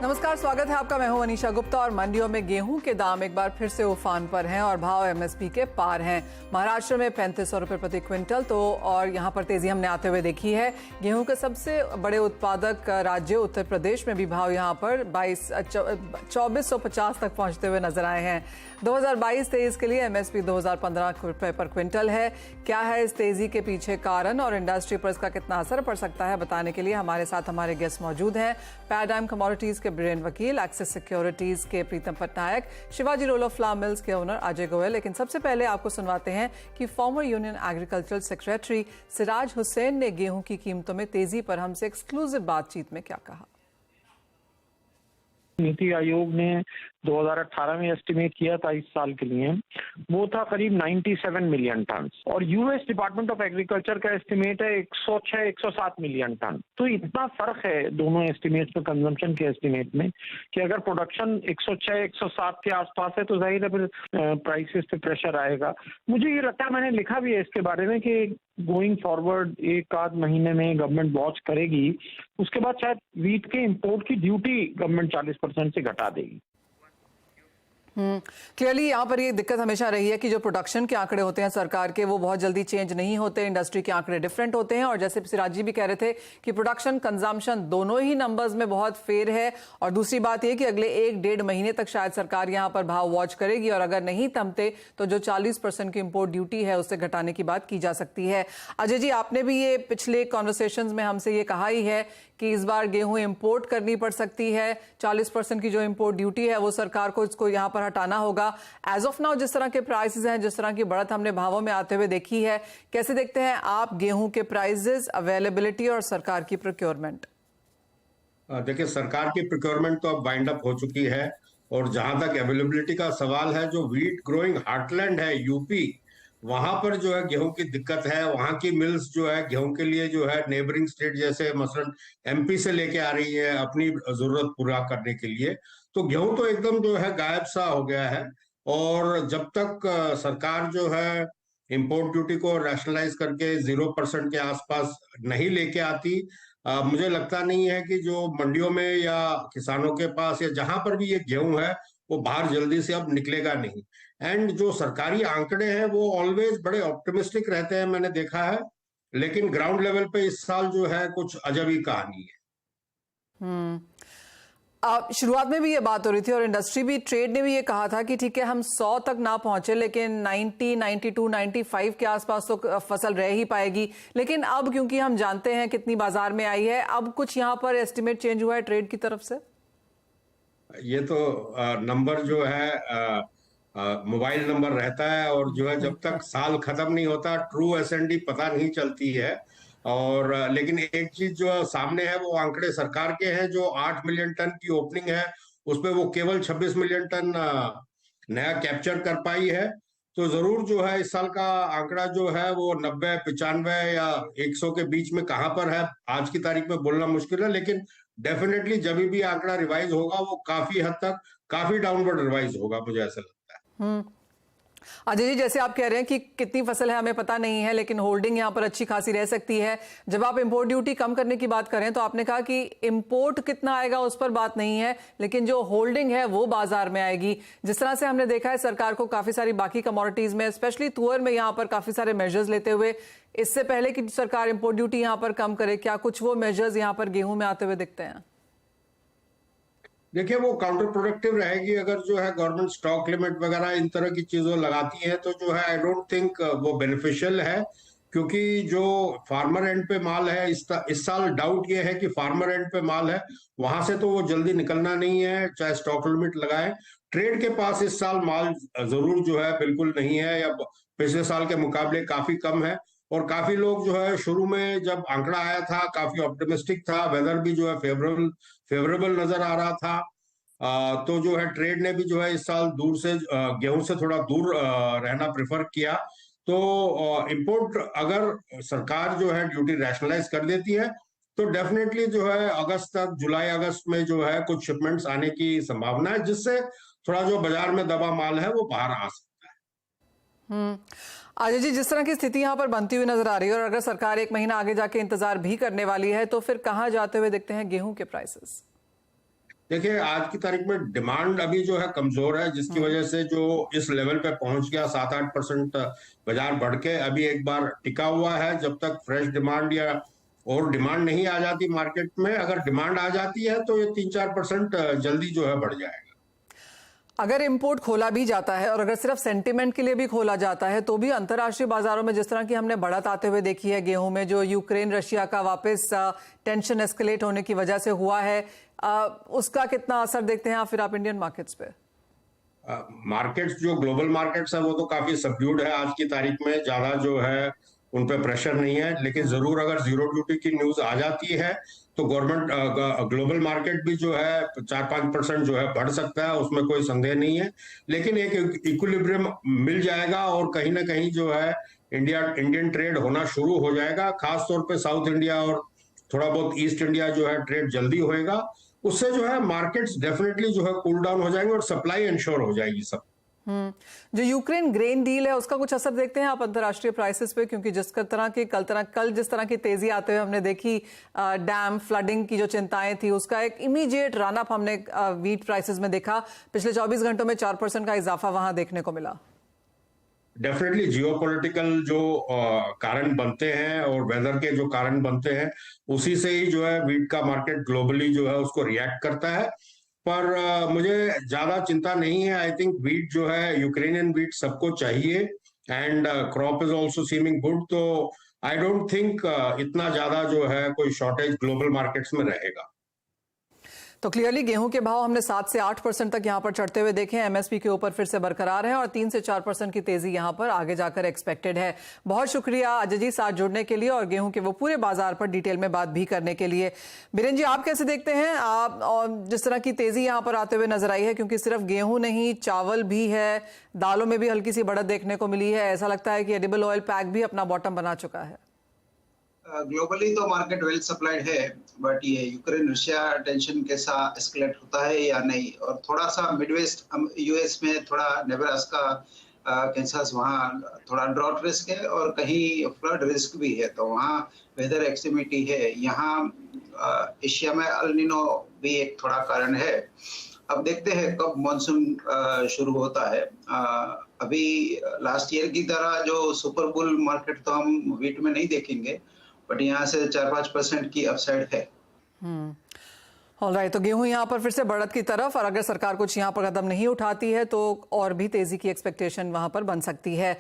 नमस्कार, स्वागत है आपका। मैं हूं अनीशा गुप्ता और मंडियों में गेहूं के दाम एक बार फिर से उफान पर हैं और भाव एमएसपी के पार हैं। महाराष्ट्र में 3500 रुपए प्रति क्विंटल तो और यहां पर तेजी हमने आते हुए देखी है। गेहूं के सबसे बड़े उत्पादक राज्य उत्तर प्रदेश में भी भाव यहां पर 2450 तक पहुंचते हुए नजर आए हैं। 2022-23 के लिए एमएसपी 2015 रुपए पर क्विंटल है। क्या है इस तेजी के पीछे कारण और इंडस्ट्री पर इसका कितना असर पड़ सकता है, बताने के लिए हमारे साथ हमारे गेस्ट मौजूद हैं। पैराडाइम कमोडिटीज के ब्रिलियंट वकील, एक्सिस सिक्योरिटीज के Pritam Patnaik, Shivaji roll of flour mills के ओनर अजय गोयल। लेकिन सबसे पहले आपको सुनवाते हैं कि former union agricultural secretary Siraj Hussain ने गेहूं की कीमतों में तेजी पर हमसे एक्सक्लूसिव बातचीत में क्या कहा। नीति आयोग ने 2018 में एस्टिमेट किया था इस साल के लिए, वो था करीब 97 मिलियन टन और यूएस डिपार्टमेंट ऑफ एग्रीकल्चर का एस्टिमेट है 106-107 मिलियन टन। तो इतना फर्क है दोनों एस्टिमेट्स में, कंजम्पशन के एस्टिमेट में, कि अगर प्रोडक्शन 106-107 के आसपास है तो जाहिर है फिर प्राइसेस पे प्रेशर आएगा। मुझे ये लगता है, मैंने लिखा भी है इसके बारे में, कि गोइंग फॉरवर्ड एक आध महीने में गवर्नमेंट वॉच करेगी, उसके बाद शायद वीट के इंपोर्ट की ड्यूटी गवर्नमेंट 40% से घटा देगी। क्लियरली यहाँ पर ये दिक्कत हमेशा रही है कि जो प्रोडक्शन के आंकड़े होते हैं सरकार के, वो बहुत जल्दी चेंज नहीं होते। इंडस्ट्री के आंकड़े डिफरेंट होते हैं और जैसे सिराज जी भी कह रहे थे कि प्रोडक्शन कंजम्पशन दोनों ही नंबर्स में बहुत फेर है। और दूसरी बात ये कि अगले 1-1.5 महीने तक शायद सरकार यहाँ पर भाव वॉच करेगी और अगर नहीं थमते तो जो 40% की इंपोर्ट ड्यूटी है उससे घटाने की बात की जा सकती है। अजय जी, आपने भी ये पिछले कॉन्वर्सेशंस में हमसे ये कहा ही है कि इस बार गेहूं इंपोर्ट करनी पड़ सकती है। 40% की जो इंपोर्ट ड्यूटी है वो सरकार को इसको यहाँ पर हटाना होगा। एज ऑफ नाउ जिस तरह के प्राइसेस हैं, जिस तरह की बढ़त हमने भावों में आते हुए देखी है, कैसे देखते हैं आप गेहूं के प्राइसेस, अवेलेबिलिटी और सरकार की प्रोक्योरमेंट? देखिए, सरकार की प्रोक्योरमेंट तो अब वाइंड अप हो चुकी है और जहां तक अवेलेबिलिटी का सवाल है, जो व्हीट ग्रोइंग हार्टलैंड है यूपी, वहां पर जो है गेहूं की दिक्कत है। वहां की मिल्स जो है गेहूं के लिए जो है नेबरिंग स्टेट जैसे मसलन एमपी से लेके आ रही है अपनी जरूरत पूरा करने के लिए। तो गेहूं तो एकदम जो है गायब सा हो गया है। और जब तक सरकार जो है इंपोर्ट ड्यूटी को रैशनलाइज करके 0% के आसपास नहीं लेके आती, मुझे लगता नहीं है कि जो मंडियों में या किसानों के पास या जहां पर भी ये गेहूं है वो बाहर जल्दी से अब निकलेगा नहीं। एंड जो सरकारी आंकड़े हैं वो ऑलवेज बड़े ऑप्टिमिस्टिक रहते हैं, मैंने देखा है, लेकिन ग्राउंड लेवल पे इस साल जो है कुछ अजब ही कहानी है। शुरुआत में भी ये बात हो रही थी और इंडस्ट्री भी, ट्रेड ने भी ये कहा था कि ठीक है हम 100 तक ना पहुंचे लेकिन 90, 92, 95 के आसपास तो फसल रह ही पाएगी। लेकिन अब क्योंकि हम जानते हैं कितनी बाजार में आई है, अब कुछ यहाँ पर एस्टिमेट चेंज हुआ है ट्रेड की तरफ से। ये तो नंबर जो है मोबाइल नंबर रहता है और जो है जब तक साल खत्म नहीं होता ट्रू एसएनडी पता नहीं चलती है। और लेकिन एक चीज जो सामने है वो आंकड़े सरकार के हैं, जो 8 मिलियन टन की ओपनिंग है उसमें वो केवल 26 मिलियन टन नया कैप्चर कर पाई है। तो जरूर जो है इस साल का आंकड़ा जो है वो 90, 95 या 100 के बीच में कहां पर है आज की तारीख में बोलना मुश्किल है, लेकिन डेफिनेटली जब भी आंकड़ा रिवाइज होगा वो काफी हद तक काफी डाउनवर्ड रिवाइज होगा, मुझे ऐसा लगता है। अजय जी, जैसे आप कह रहे हैं कि कितनी फसल है हमें पता नहीं है लेकिन होल्डिंग यहाँ पर अच्छी खासी रह सकती है। जब आप इंपोर्ट ड्यूटी कम करने की बात करें तो आपने कहा कि इंपोर्ट कितना आएगा उस पर बात नहीं है, लेकिन जो होल्डिंग है वो बाजार में आएगी। जिस तरह से हमने देखा है सरकार को काफी सारी बाकी कमोडिटीज में, स्पेशली तुअर में यहाँ पर काफी सारे मेजर्स लेते हुए, इससे पहले कि सरकार इंपोर्ट ड्यूटी यहाँ पर कम करे, क्या कुछ वो मेजर्स यहाँ पर गेहूं में आते हुए दिखते हैं? देखिए, वो काउंटर प्रोडक्टिव रहेगी अगर जो है गवर्नमेंट स्टॉक लिमिट वगैरह इन तरह की चीजों लगाती है, तो जो है आई डोंट थिंक वो बेनिफिशियल है। क्योंकि जो फार्मर एंड पे माल है, इस साल डाउट ये है कि फार्मर एंड पे माल है वहां से तो वो जल्दी निकलना नहीं है चाहे स्टॉक लिमिट लगाए। ट्रेड के पास इस साल माल जरूर जो है बिल्कुल नहीं है या पिछले साल के मुकाबले काफी कम है। और काफी लोग जो है शुरू में जब आंकड़ा आया था काफी ऑप्टिमिस्टिक था, वेदर भी जो है फेवरेबल नजर आ रहा था। तो जो है ट्रेड ने भी जो है इस साल दूर से गेहूं से थोड़ा दूर रहना प्रेफर किया। तो इंपोर्ट अगर सरकार जो है ड्यूटी रैशनलाइज कर देती है तो डेफिनेटली जो है अगस्त तक, जुलाई अगस्त में जो है कुछ शिपमेंट्स आने की संभावना है, जिससे थोड़ा जो बाजार में दबा माल है वो बाहर आ सकता है। अजय जी, जिस तरह की स्थिति यहाँ पर बनती हुई नजर आ रही है और अगर सरकार 1 महीना आगे जाके इंतजार भी करने वाली है तो फिर कहाँ जाते हुए दिखते हैं गेहूं के प्राइसेस? देखिए, आज की तारीख में डिमांड अभी जो है कमजोर है, जिसकी वजह से जो इस लेवल पे पहुंच गया 7-8% बाजार बढ़ के अभी एक बार टिका हुआ है। जब तक फ्रेश डिमांड या और डिमांड नहीं आ जाती मार्केट में, अगर डिमांड आ जाती है तो ये 3-4% जल्दी जो है बढ़ जाएगा। अगर इंपोर्ट खोला भी जाता है और अगर सिर्फ सेंटीमेंट के लिए भी खोला जाता है तो भी अंतर्राष्ट्रीय बाजारों में जिस तरह की हमने बढ़त आते हुए देखी है गेहूं में, जो यूक्रेन रशिया का वापस टेंशन एस्केलेट होने की वजह से हुआ है, उसका कितना असर देखते हैं फिर आप इंडियन मार्केट्स पे? मार्केट्स जो ग्लोबल मार्केट्स है वो तो काफी सबड्यूड है आज की तारीख में, ज्यादा जो है उन पे प्रेशर नहीं है। लेकिन जरूर अगर जीरो ड्यूटी की न्यूज आ जाती है तो गवर्नमेंट ग्लोबल मार्केट भी जो है 4-5% जो है बढ़ सकता है, उसमें कोई संदेह नहीं है। लेकिन एक इक्विलिब्रियम मिल जाएगा और कहीं ना कहीं जो है इंडियन ट्रेड होना शुरू हो जाएगा। खास तौर पे साउथ इंडिया और थोड़ा बहुत ईस्ट इंडिया जो है ट्रेड जल्दी होएगा। उससे जो है मार्केट्स डेफिनेटली जो है कूल डाउन हो जाएंगे और सप्लाई इंश्योर हो जाएगी सब। जो यूक्रेन ग्रेन डील है उसका कुछ असर देखते हैं आप अंतर्राष्ट्रीय प्राइसेस पे? क्योंकि कल जिस तरह की तेजी आते हुए हमने देखी, डैम फ्लडिंग की जो चिंताएं थी उसका एक इमीडिएट रन अप हमने वीट प्राइसेस में देखा। पिछले 24 घंटों में 4% का इजाफा वहां देखने को मिला। डेफिनेटली जियोपॉलिटिकल जो कारण बनते हैं और वेदर के जो कारण बनते हैं, उसी से ही जो है वीट का मार्केट ग्लोबली जो है उसको रिएक्ट करता है। पर मुझे ज्यादा चिंता नहीं है। आई थिंक वीट जो है, यूक्रेनियन वीट सबको चाहिए and crop is also seeming good. तो आई डोंट थिंक इतना ज्यादा जो है कोई शॉर्टेज ग्लोबल मार्केट्स में रहेगा। तो क्लियरली गेहूं के भाव हमने 7 से 8% तक यहां पर चढ़ते हुए देखे हैं, एमएसपी के ऊपर फिर से बरकरार है और 3 से 4% की तेजी यहां पर आगे जाकर एक्सपेक्टेड है। बहुत शुक्रिया अजय जी साथ जुड़ने के लिए और गेहूं के वो पूरे बाजार पर डिटेल में बात भी करने के लिए। बीरेन जी, आप कैसे देखते हैं? आप और जिस तरह की तेजी यहां पर आते हुए नजर आई है, क्योंकि सिर्फ गेहूं नहीं, चावल भी है, दालों में भी हल्की सी बढ़त देखने को मिली है। ऐसा लगता है कि एडिबल ऑयल पैक भी अपना बॉटम बना चुका है। ग्लोबली तो मार्केट वेल सप्लाइड है, बट ये यूक्रेन रशिया टेंशन कैसा एस्केलेट होता है या नहीं, और थोड़ा सा मिडवेस्ट यूएस में थोड़ा नेब्रास्का कैंसस वहाँ थोड़ा ड्रॉट रिस्क है और कहीं फ्लड रिस्क भी है, तो वहाँ वेदर एक्सट्रीमिटी है। यहाँ एशिया में अल नीनो भी एक थोड़ा कारण है। अब देखते हैं कब मॉनसून शुरू होता है। अभी लास्ट ईयर की तरह जो सुपर बुल मार्केट तो हम वीट में नहीं देखेंगे, बट यहाँ से 4-5% की अपसाइड है। ऑलराइट, तो गेहूं यहाँ पर फिर से बढ़त की तरफ, और अगर सरकार कुछ यहाँ पर कदम नहीं उठाती है तो और भी तेजी की एक्सपेक्टेशन वहां पर बन सकती है।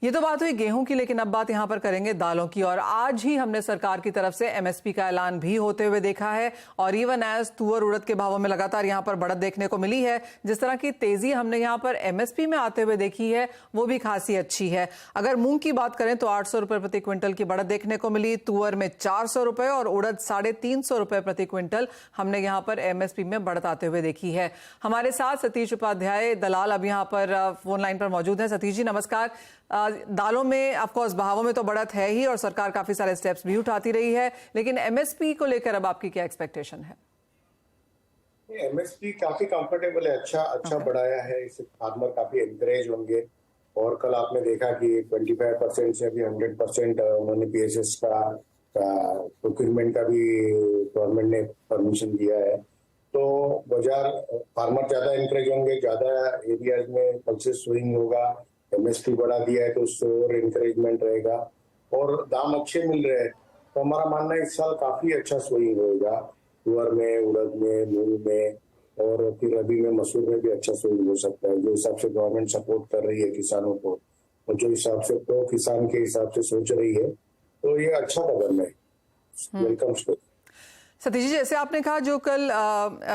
ये तो बात हुई गेहूं की, लेकिन अब बात यहां पर करेंगे दालों की। और आज ही हमने सरकार की तरफ से एमएसपी का ऐलान भी होते हुए देखा है और इवन एज तुअर उड़द के भावों में लगातार यहां पर बढ़त देखने को मिली है। जिस तरह की तेजी हमने यहां पर एमएसपी में आते हुए देखी है वो भी खासी अच्छी है। अगर मूंग की बात करें तो 800 रुपए प्रति क्विंटल की बढ़त देखने को मिली, तुअर में 400 रुपए और उड़द 350 रुपए प्रति क्विंटल हमने यहाँ पर एमएसपी में बढ़त आते हुए देखी है। हमारे साथ सतीश उपाध्याय दलाल अब यहाँ पर फोन लाइन पर मौजूद है। सतीश जी नमस्कार। दालों में ऑफकोर्स भावों में तो बढ़त है ही और सरकार काफी सारे स्टेप्स भी उठाती रही है, लेकिन एमएसपी को लेकर अब आपकी क्या एक्सपेक्टेशन है? एमएसपी काफी कंफर्टेबल है, अच्छा बढ़ाया है, इससे फार्मर काफी एनकरेज होंगे। और कल आपने देखा कि 25% से अभी 100% उन्होंने पीएसएस का प्रोक्यूरमेंट का भी गवर्नमेंट ने परमिशन दिया है। तो बाजार फार्मर ज्यादा एनकरेज होंगे, ज्यादा एरियाज में पल्सेस स्विंग होगा। एमएसपी बढ़ा दिया है तो उससे और इंकरेजमेंट रहेगा और दाम अच्छे मिल रहे हैं। तो हमारा मानना है इस साल काफी अच्छा स्विंग होगा, तुअर में, उड़द में, मूंग में और फिर रबी में, मसूर में भी अच्छा स्विंग हो सकता है। जो हिसाब से गवर्नमेंट सपोर्ट कर रही है किसानों को और जो हिसाब से तो किसान के हिसाब से सोच रही है, तो ये अच्छा कदम है। Welcome story. सतीश जी, जैसे आपने कहा जो कल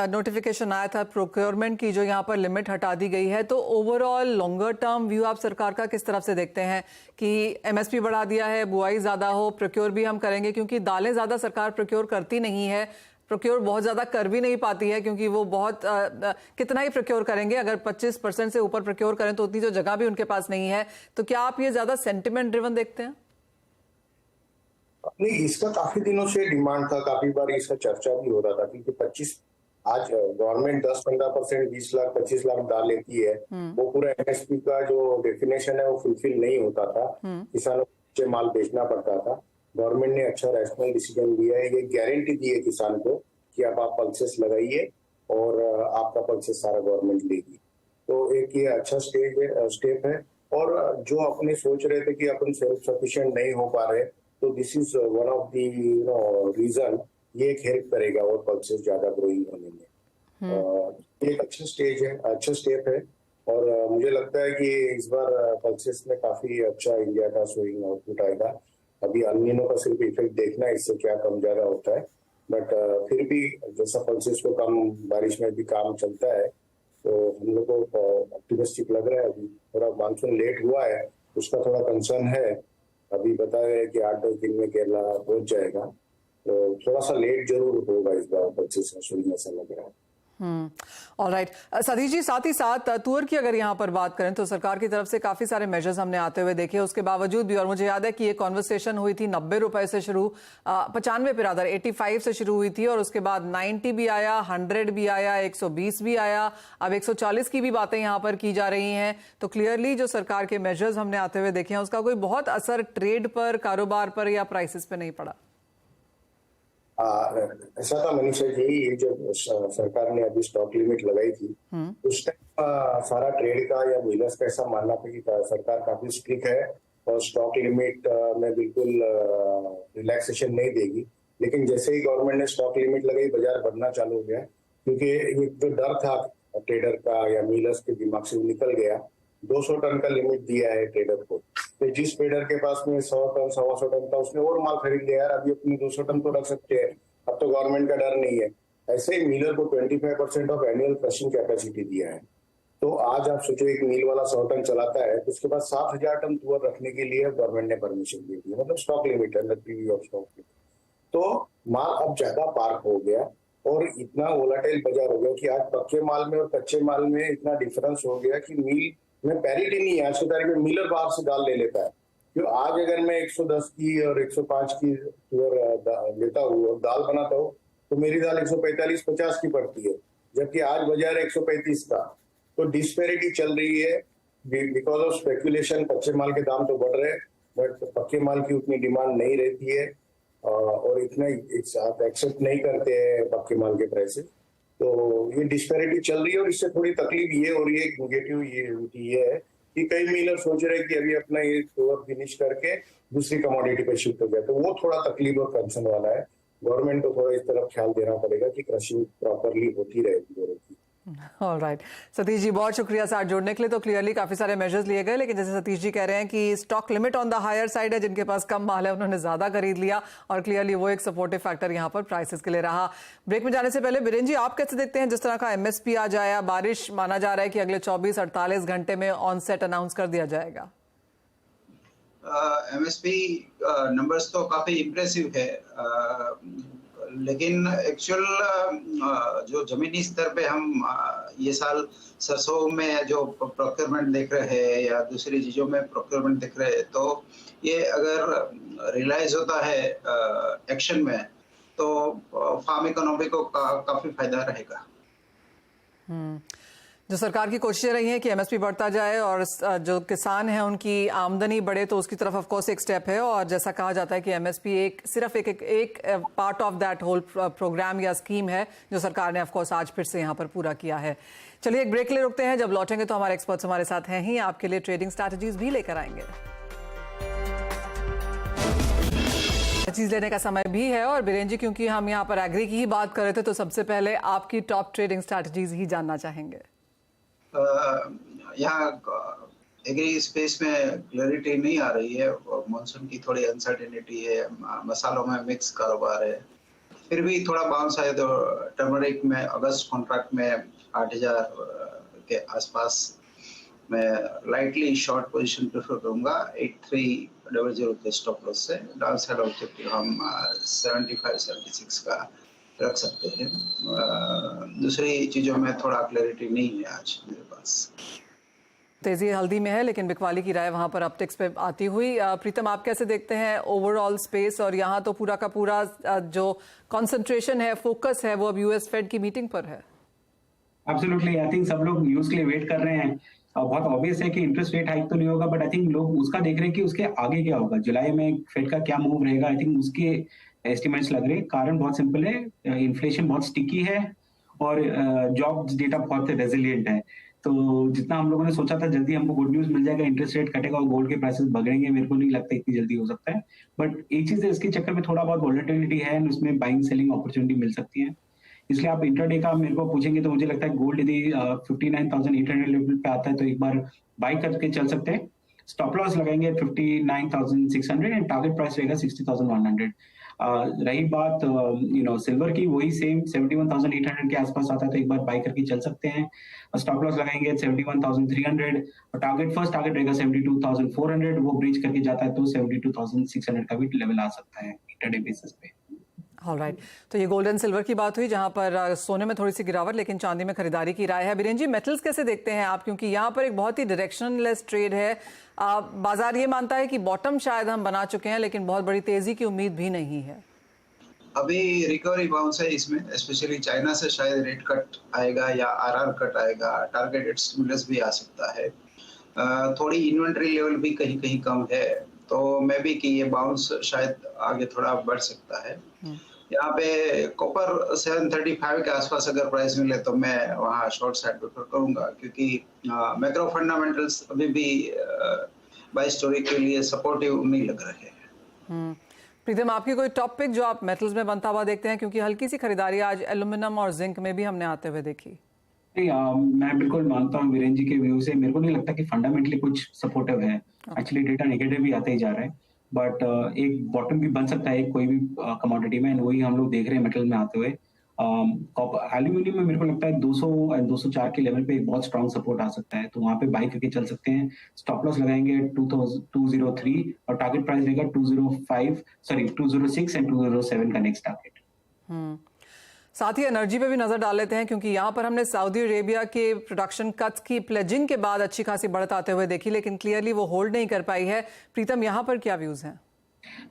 नोटिफिकेशन आया था प्रोक्योरमेंट की, जो यहाँ पर लिमिट हटा दी गई है, तो ओवरऑल लॉन्गर टर्म व्यू आप सरकार का किस तरफ से देखते हैं कि एमएसपी बढ़ा दिया है, बुआई ज्यादा हो, प्रोक्योर भी हम करेंगे, क्योंकि दालें ज्यादा सरकार प्रोक्योर करती नहीं है, प्रोक्योर बहुत ज्यादा कर भी नहीं पाती है, क्योंकि वो बहुत कितना ही प्रोक्योर करेंगे, अगर 25% से ऊपर प्रोक्योर करें तो उतनी तो जगह भी उनके पास नहीं है। तो क्या आप ये ज्यादा सेंटिमेंट ड्रिवन देखते हैं? नहीं, इसका काफी दिनों से डिमांड था, काफी बार इसका चर्चा भी हो रहा था, क्योंकि आज गवर्नमेंट 10-15%, 20 लाख 25 लाख डाल लेती है, वो पूरा एमएसपी का जो डेफिनेशन है वो फुलफिल नहीं होता था, किसानों को माल बेचना पड़ता था। गवर्नमेंट ने अच्छा रैशनल डिसीजन लिया है, ये गारंटी दी है किसान को कि अब आप पल्सेस लगाइए और आपका पल्सेस सारा गवर्नमेंट लेगी। तो एक ये अच्छा स्टेप है। और जो अपने सोच रहे थे कि अपन सेल्फ सफिशिएंट नहीं हो पा रहे, तो this is one of the reason, ये एक हेल्प करेगा और पल्सेस ज्यादा ग्रोइंग होने में। एक अच्छा स्टेप है और मुझे लगता है कि इस बार पल्सेस में काफी अच्छा इंडिया का सोइंग आउटपुट आएगा। अभी अल नीनो का सिर्फ इफेक्ट देखना है, इससे क्या कम ज्यादा होता है, बट फिर भी जैसा पल्सेस को कम बारिश में भी काम चलता है, तो हम लोग को ऑप्टिमिस्टिक लग रहा है। अभी थोड़ा मानसून लेट हुआ है, उसका थोड़ा कंसर्न है। अभी बता रहे हैं कि 8-10 दिन में केरला पहुंच जाएगा, तो थोड़ा सा लेट जरूर होगा इस बार पल्सेस में, ऐसा लग रहा है। ऑलराइट सतीश जी, साथ ही साथ तुअर की अगर यहाँ पर बात करें तो सरकार की तरफ से काफी सारे मेजर्स हमने आते हुए देखे, उसके बावजूद भी, और मुझे याद है कि ये कॉन्वर्सेशन हुई थी 90 रुपए से शुरू, 95 पे रादर 85 से शुरू हुई थी, और उसके बाद 90 भी आया, 100 भी आया, 120 भी आया, अब 140 की भी बातें यहाँ पर की जा रही हैं। तो क्लियरली जो सरकार के मेजर्स हमने आते हुए देखे हैं, उसका कोई बहुत असर ट्रेड पर, कारोबार पर या प्राइसेस पे नहीं पड़ा। ऐसा था मनीषा जी, ये जब सरकार ने अभी स्टॉक लिमिट लगाई थी, उस टाइम सारा ट्रेड का या डीलर्स का ऐसा मानना था कि सरकार काफी स्ट्रिक्ट है और स्टॉक लिमिट में बिल्कुल रिलैक्सेशन नहीं देगी। लेकिन जैसे ही गवर्नमेंट ने स्टॉक लिमिट लगाई, बाजार बढ़ना चालू हो गया, क्योंकि एक जो डर था ट्रेडर का या मिलर्स के दिमाग से निकल गया। 200 टन का लिमिट दिया है ट्रेडर को, तो जिस ट्रेडर के पास में 100 टन 125 टन था, उसने और माल खरीद लिया, यार अभी अपनी 200 टन तो रख सकते हैं, अब तो गवर्नमेंट का डर नहीं है। ऐसे ही मिलर को 25% ऑफ एनुअल क्रशिंग कैपेसिटी दिया है। तो आज आप सोचो एक मिल वाला 100 टन चलाता है, तो उसके बाद 7000 टन तुअर रखने के लिए गवर्नमेंट ने परमिशन दे दी, मतलब स्टॉक लिमिट है, प्रीव्यू ऑफ स्टॉक लिमिट। तो माल अब ज्यादा पार्क हो गया और इतना वोलाटाइल बाजार हो गया कि आज पक्के माल में और कच्चे माल में इतना डिफरेंस हो गया कि मिल में पैरिटी नहीं है। आज की तारीख में मिलर बाहर से दाल ले लेता है, क्यों आज अगर मैं 110 की और 105 की तुअर लेता हूँ और दाल बनाता हूँ, तो मेरी दाल 145-50 की पड़ती है, जबकि आज बाजार 135 का। तो डिस्पेरिटी चल रही है बिकॉज ऑफ स्पेकुलेशन। कच्चे माल के दाम तो बढ़ रहे हैं, बट पक्के माल की उतनी डिमांड नहीं रहती है और इतना एक साथ एक्सेप्ट नहीं करते हैं पक्के माल के प्राइसेस। तो ये डिस्पैरिटी चल रही है और इससे थोड़ी तकलीफ ये और ये नेगेटिव ये है कि कई मिलर सोच रहे हैं कि अभी अपना ये ओवर फिनिश करके दूसरी कमोडिटी पे शिफ्ट हो गया, तो वो थोड़ा तकलीफ और कंसर्न वाला है। गवर्नमेंट को थोड़ा इस तरफ ख्याल देना पड़ेगा कि क्रशिंग प्रॉपरली होती रहेगी। ऑलराइट सतीश जी, बहुत शुक्रिया साथ जोड़ने के लिए। तो क्लियरली काफी सारे मेजर्स लिए गए, लेकिन जैसे सतीश जी कह रहे हैं कि stock limit on the higher side है, जिनके पास कम माल है उन्होंने ज्यादा खरीद लिया, और क्लियरली वो एक सपोर्टिव फैक्टर यहां पर प्राइसेस के लिए रहा। ब्रेक में जाने से पहले वीरेन जी, आप कैसे देखते हैं जिस तरह का एमएसपी आज आया? बारिश माना जा रहा है कि अगले 24-48 घंटे में ऑन सेट अनाउंस कर दिया जाएगा। एमएसपी नंबर्स तो काफी इंप्रेसिव है, लेकिन एक्चुअल जो जमीनी स्तर पे हम ये साल सरसों में जो प्रोक्योरमेंट देख रहे हैं या दूसरी चीजों में प्रोक्योरमेंट देख रहे हैं, तो ये अगर रियलाइज होता है एक्शन में, तो फार्म इकोनॉमी को काफी फायदा रहेगा। जो सरकार की कोशिशें रही हैं कि एमएसपी बढ़ता जाए और जो किसान हैं उनकी आमदनी बढ़े, तो उसकी तरफ ऑफ कोर्स एक स्टेप है। और जैसा कहा जाता है कि एमएसपी सिर्फ एक part of that whole programme या स्कीम है जो सरकार ने ऑफ कोर्स आज फिर से यहाँ पर पूरा किया है। चलिए एक ब्रेक के लिए रुकते हैं, जब लौटेंगे तो हमारे एक्सपर्ट्स हमारे साथ हैं ही, आपके लिए ट्रेडिंग स्ट्रैटेजीज भी लेकर आएंगे। चीज लेने का समय भी है, और बीरेन जी क्योंकि हम यहाँ पर एग्री की ही बात कर रहे थे, तो सबसे पहले आपकी टॉप ट्रेडिंग स्ट्रैटेजीज ही जानना चाहेंगे। यहाँ एग्री स्पेस में क्लैरिटी नहीं आ रही है, मॉनसून की थोड़ी अनसर्टेनिटी है, मसालों में मिक्स कारोबार है, फिर भी थोड़ा बाउंस आए तो टर्मरिक में अगस्त कॉन्ट्रैक्ट में 8000 के आसपास मैं लाइटली शॉर्ट पोजीशन प्रेफर करूंगा 8300 के स्टॉप लॉस से। डाउन साइड ऑब्जेक्टिव हम 75-76 का रख सकते हैं। दूसरी चीजों में थोड़ा क्लैरिटी नहीं है आज मेरे पास। तेजी हल्दी में है, लेकिन बिकवाली की राय वहां पर अपटिक्स पे आती हुई। प्रीतम, आप कैसे देखते हैं ओवरऑल स्पेस? और यहाँ तो पूरा का पूरा जो कंसंट्रेशन है, फोकस है, वो अब यूएस फेड की मीटिंग पर है। एब्सोल्युटली, आई थिंक सब लोग न्यूज के लिए वेट कर रहे हैं। बहुत ऑब्वियस है कि इंटरेस्ट रेट हाइक तो नहीं होगा, बट आई थिंक लोग उसका देख रहे हैं कि उसके आगे क्या होगा, जुलाई में फेड का क्या मूव रहेगा। आई थिंक उसके एस्टिमेट्स लग रहे हैं। कारण बहुत सिंपल है, इन्फ्लेशन बहुत स्टिकी है और जॉब्स डेटा बहुत रेजिलिएंट है। तो जितना हम लोगों ने सोचा था जल्दी हमको गुड न्यूज मिल जाएगा, इंटरेस्ट रेट कटेगा और गोल्ड के प्राइसेस बढ़ेंगे, मेरे को नहीं लगता इतनी जल्दी हो सकता है। बट एक चीज है, इसके चक्कर में थोड़ा बहुत वॉलेटिलिटी है एंड उसमें बाइंग सेलिंग अपॉर्चुनिटी मिल सकती है। इसलिए आप इंट्राडे का मेरे को पूछेंगे तो मुझे लगता है गोल्ड यदि 59,800 लेवल पे आता है तो एक बार बाई करके चल सकते हैं। स्टॉप लॉस लगाएंगे 59,600 एंड टारगेट प्राइस रहेगा 60,100। रही बात सिल्वर की, वही सेम 71,800 के आसपास आता है तो एक बार बाई करके चल सकते हैं। स्टॉप लॉस लगाएंगे 71,300 और फर्स्ट टारगेट रहेगा 72,400। वो ब्रीच करके जाता है तो 72,600 का भी लेवल आ सकता है इंट्राडे बेसिस पे। ऑलराइट, तो ये गोल्ड एंड सिल्वर की बात हुई, जहां पर सोने में थोड़ी सी गिरावट लेकिन चांदी में खरीदारी की राय है। बीरेन जी, मेटल्स कैसे देखते हैं आप, क्योंकि यहाँ पर एक बहुत ही डायरेक्शनलेस ट्रेड है। बाजार ये मानता है कि बॉटम शायद हम बना चुके हैं लेकिन बहुत बड़ी तेजी की उम्मीद भी नहीं है। अभी रिकवरी बाउंस है इसमें, स्पेशली चाइना से शायद रेट कट आएगा या आरआर कट आएगा, टारगेटेड स्टिमुलस भी आ सकता है। थोड़ी इन्वेंट्री लेवल भी कहीं कहीं कम है, तो मैं भी कि ये बाउंस शायद आगे थोड़ा बढ़ सकता है। यहाँ पे कॉपर 735 के आसपास अगर प्राइस मिले तो मैं वहाँ शॉर्ट साइड प्रेफर करूंगा, क्योंकि मैक्रो फंडामेंटल्स अभी भी बाय स्टोरी के लिए सपोर्टिव नहीं लग रहे हैं। प्रीतम, आपकी कोई टॉप पिक जो आप मेटल्स में बनता हुआ देखते हैं, क्योंकि हल्की सी खरीदारी आज एल्यूमिनियम और जिंक में भी हमने आते हुए देखी। नहीं, मैं बिल्कुल मानता हूँ वीरेन जी के व्यू से। मेरे को नहीं लगता कि फंडामेंटली कुछ सपोर्टिव है। एक्चुअली डेटा नेगेटिव भी आते ही जा रहा है, बट एक बॉटम भी बन सकता है कोई भी कमोडिटी में, वही हम लोग देख रहे हैं मेटल में आते हुए। एल्यूमिनियम में मेरे को लगता है 200 और 204 के लेवल पे एक बहुत स्ट्रॉन्ग सपोर्ट आ सकता है, तो वहां पे बाई करके चल सकते हैं। स्टॉप लॉस लगाएंगे 203 और टारगेट प्राइस रहेगा 206 एंड 207 का नेक्स्ट टारगेट। साथ ही एनर्जी पे भी नजर डाल लेते हैं, क्योंकि यहाँ पर हमने सऊदी अरेबिया के प्रोडक्शन कट्स की प्लेजिंग के बाद अच्छी खासी बढ़त आते हुए देखी, लेकिन क्लियरली वो होल्ड नहीं कर पाई है। प्रीतम, यहाँ पर क्या व्यूज हैं?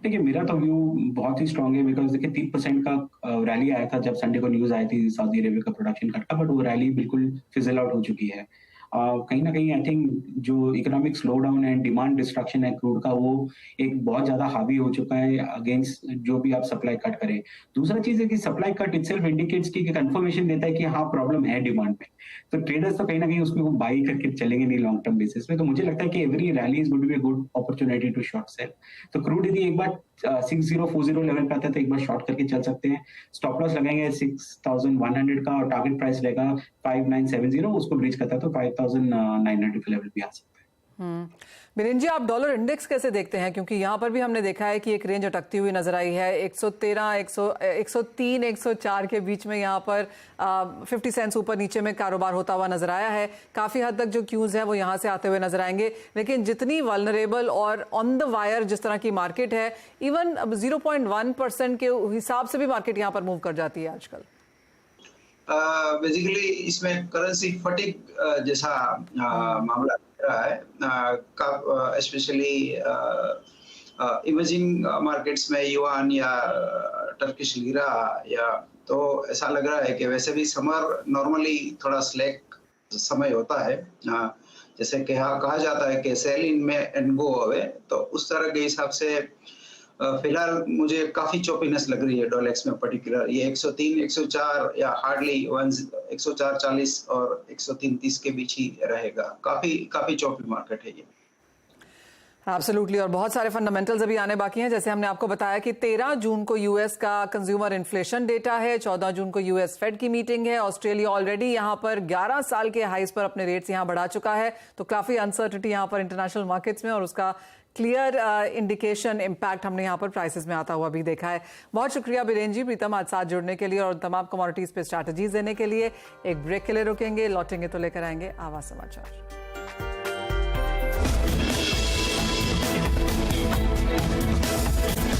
देखिए, मेरा तो व्यू बहुत ही स्ट्रांग है, बिकॉज देखिए 3% का रैली आया था जब संडे को न्यूज आई थी सऊदी अरेबिया का प्रोडक्शन कट का, बट वो रैली बिल्कुल फिजल आउट हो चुकी है। कहीं ना कहीं आई थिंक जो economic slow down and demand destruction है क्रूड का, वो एक बहुत ज्यादा हावी हो चुका है अगेंस्ट जो भी आप सप्लाई कट करें। दूसरा चीज है कि सप्लाई कट इटसेल्फ इंडिकेट्स की कंफर्मेशन देता है कि हाँ प्रॉब्लम है डिमांड में, तो ट्रेडर्स तो कहीं ना कहीं उसमें बाई करके चलेंगे नहीं लॉन्ग टर्म बेसिस पे। तो मुझे लगता है कि every rally is would be a good opportunity to short sell. तो क्रूड यदि एक बार 6040 लेवल पे आता है तो एक बार शॉर्ट करके चल सकते हैं। स्टॉप लॉस लगाएंगे 6100 का और टारगेट प्राइस रहेगा 5970, उसको ब्रीच करता है तो 5900 के लेवल भी आ सकता है। बीरेन जी, आप डॉलर इंडेक्स कैसे देखते हैं, क्योंकि यहाँ पर भी हमने देखा है कि एक रेंज अटकती हुई नजर आई है। 113, 103, 104 के बीच में यहाँ पर 50 सेंट्स ऊपर नीचे में कारोबार होता हुआ नजर आया है। काफी हद तक जो क्यूज है वो यहाँ से आते हुए नजर आएंगे, लेकिन जितनी वल्नरेबल और ऑन द वायर जिस तरह की मार्केट है, इवन 0.1% के हिसाब से भी मार्केट यहाँ पर मूव कर जाती है आजकल। बेसिकली इसमें करेंसी फटीग जैसा मामला रहा है, स्पेशली इमर्जिंग मार्केट्स में युआन या टर्किश लीरा, या तो ऐसा लग रहा है कि वैसे भी समर नॉर्मली थोड़ा स्लैक समय होता है, जैसे कहा जाता है कि सेल इन में एंड गो अवे, तो उस तरह के हिसाब से फिलहाल मुझे काफी चॉपीनेस लग रही है डॉलेक्स में पर्टिकुलर। ये 103, 104 या हार्डली 104.40 और 103.30 के बीच ही रहेगा। काफी चॉपी मार्केट है ये। एब्सोल्युटली, और बहुत सारे फंडामेंटल्स अभी आने बाकी हैं। जैसे हमने आपको बताया कि 13 जून को यूएस का कंज्यूमर इन्फ्लेशन डेटा है, 14 जून को यूएस फेड की मीटिंग है। ऑस्ट्रेलिया ऑलरेडी यहाँ पर 11 साल के हाईज पर अपने रेट्स यहाँ बढ़ा चुका है, तो काफी अनसर्टिनिटी यहाँ पर इंटरनेशनल मार्केट्स में, और उसका क्लियर इंडिकेशन इम्पैक्ट हमने यहाँ पर प्राइसेस में आता हुआ भी देखा है। बहुत शुक्रिया बीरेन जी, प्रीतम, आज साथ जुड़ने के लिए और तमाम कमोडिटीज पे स्ट्रैटेजीज देने के लिए। एक ब्रेक के लिए रुकेंगे, लौटेंगे तो लेकर आएंगे आवाज समाचार।